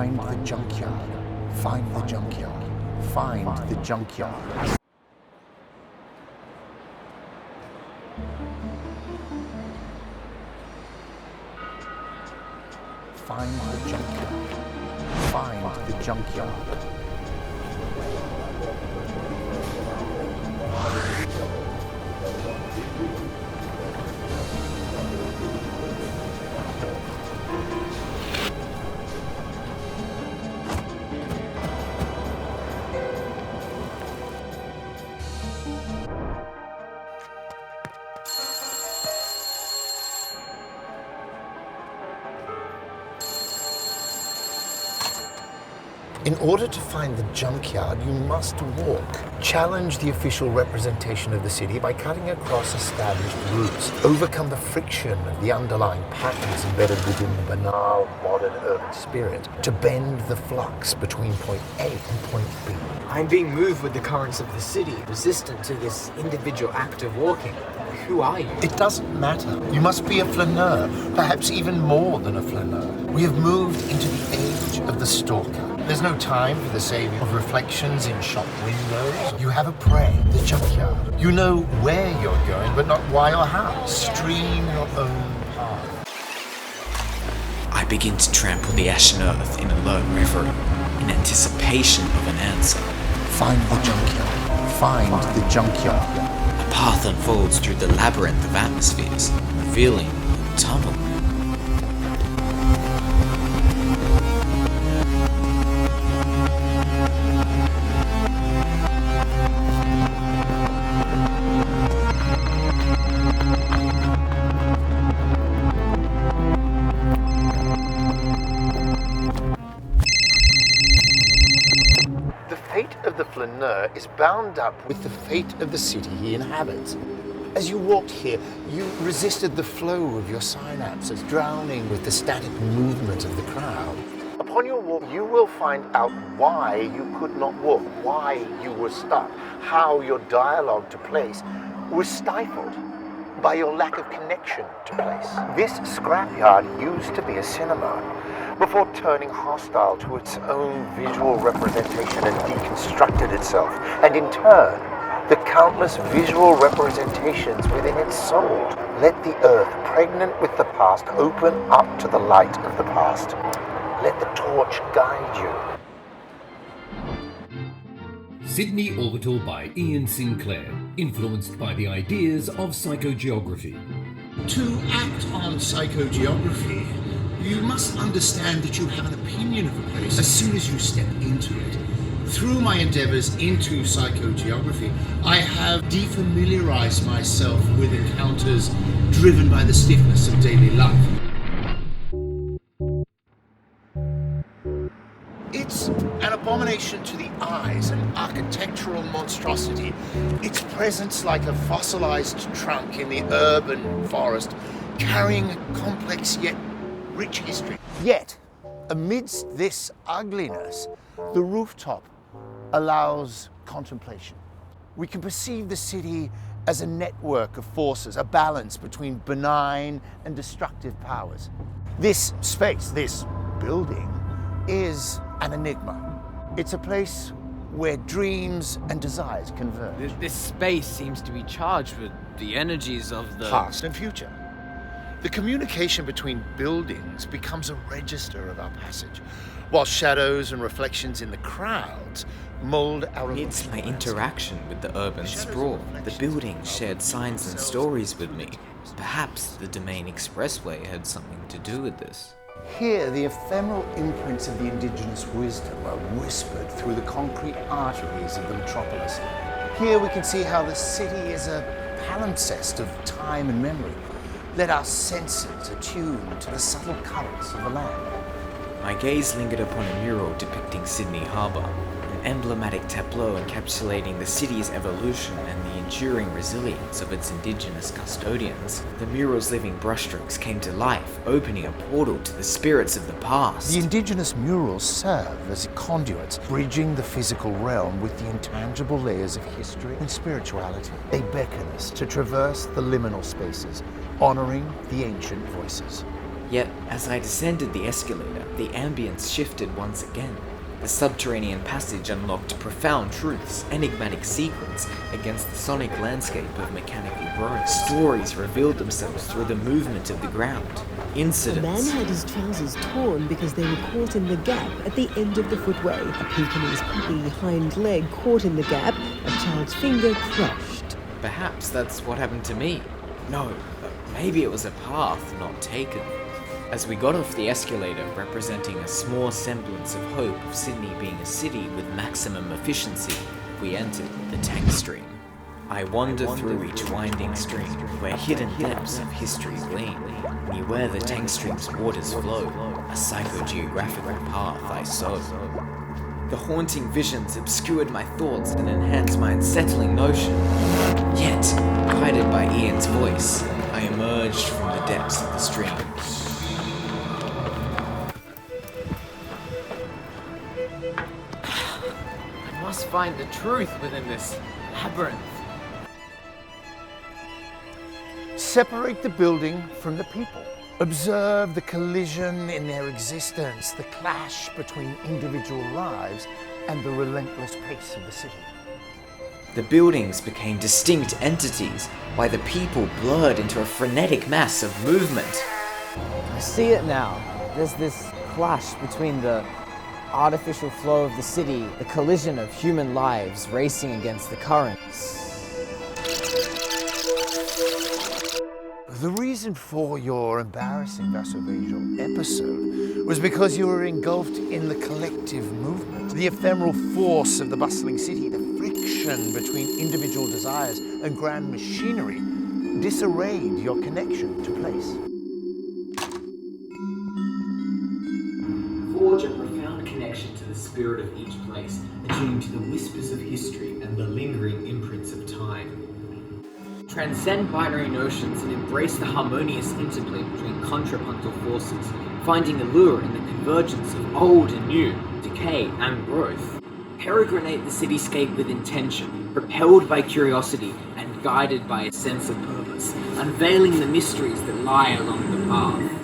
Find the junkyard. Find the junkyard. Find the junkyard. Find the junkyard. Find the junkyard. In order to find the junkyard, you must walk. Challenge the official representation of the city by cutting across established routes. Overcome the friction of the underlying patterns embedded within the banal, modern urban spirit to bend the flux between point A and point B. I'm being moved with the currents of the city, resistant to this individual act of walking. Who are you? It doesn't matter. You must be a flaneur, perhaps even more than a flaneur. We have moved into the age of the stalker. There's no time for the saving of reflections in shop windows. You have a prey, the junkyard. You know where you're going, but not why or how. Stream your own path. I begin to trample the ashen earth in alert reverie, in anticipation of an answer. Find the junkyard. Find the junkyard. A path unfolds through the labyrinth of atmospheres, revealing a tunnel. The fate of the flaneur is bound up with the fate of the city he inhabits. As you walked here, you resisted the flow of your synapses, drowning with the static movement of the crowd. Upon your walk, you will find out why you could not walk, why you were stuck, how your dialogue to place was stifled by your lack of connection to place. This scrapyard used to be a cinema, before turning hostile to its own visual representation and deconstructed itself, and in turn, the countless visual representations within its soul. Let the earth, pregnant with the past, open up to the light of the past. Let the torch guide you. Sydney Orbital by Iain Sinclair, influenced by the ideas of psychogeography. To act on psychogeography, you must understand that you have an opinion of a place as soon as you step into it. Through my endeavors into psychogeography, I have defamiliarized myself with encounters driven by the stiffness of daily life. It's an abomination to the eyes, an architectural monstrosity. Its presence like a fossilized trunk in the urban forest, carrying a complex yet rich history. Yet, amidst this ugliness, the rooftop allows contemplation. We can perceive the city as a network of forces, a balance between benign and destructive powers. This space, this building, is an enigma. It's a place where dreams and desires converge. This space seems to be charged with the energies of the past and future. The communication between buildings becomes a register of our passage, while shadows and reflections in the crowds mold our Amidst my emotional interaction with the urban sprawl, the buildings shared signs and stories with me. Perhaps the Domain Expressway had something to do with this. Here, the ephemeral imprints of the indigenous wisdom are whispered through the concrete arteries of the metropolis. Here we can see how the city is a palimpsest of time and memory. Let our senses attune to the subtle currents of the land. My gaze lingered upon a mural depicting Sydney Harbour, an emblematic tableau encapsulating the city's evolution and the enduring resilience of its indigenous custodians. The mural's living brushstrokes came to life, opening a portal to the spirits of the past. The indigenous murals serve as conduits, bridging the physical realm with the intangible layers of history and spirituality. They beckon us to traverse the liminal spaces, honoring the ancient voices. Yet, as I descended the escalator, the ambience shifted once again. The subterranean passage unlocked profound truths, enigmatic secrets against the sonic landscape of mechanical growth. Stories revealed themselves through the movement of the ground. A Incidents. man had his trousers torn because they were caught in the gap at the end of the footway. A Pekingese puppy hind leg caught in the gap, a child's finger crushed. Perhaps that's what happened to me. No, maybe it was a path not taken. As we got off the escalator, representing a small semblance of hope of Sydney being a city with maximum efficiency, we entered the tank stream. I wandered through each winding stream, where hidden depths of history gleam. Near where the tank stream's waters flow, a psychogeographical path I sow. The haunting visions obscured my thoughts and enhanced my unsettling notion. Yet, guided by Iain's voice, I emerged from the depths of the stream. I must find the truth within this labyrinth. Separate the building from the people. Observe the collision in their existence, the clash between individual lives and the relentless pace of the city. The buildings became distinct entities, while the people blurred into a frenetic mass of movement. I see it now. There's this clash between the artificial flow of the city, the collision of human lives racing against the currents. The reason for your embarrassing vasovagal episode was because you were engulfed in the collective movement, the ephemeral force of the bustling city, the friction between individual desires and grand machinery disarrayed your connection to place. Forge a profound connection to the spirit of each place, attuned to the whispers of history and the lingering imprints of time. Transcend binary notions and embrace the harmonious interplay between contrapuntal forces, finding allure in the convergence of old and new, decay and growth. Peregrinate the cityscape with intention, propelled by curiosity and guided by a sense of purpose, unveiling the mysteries that lie along the path.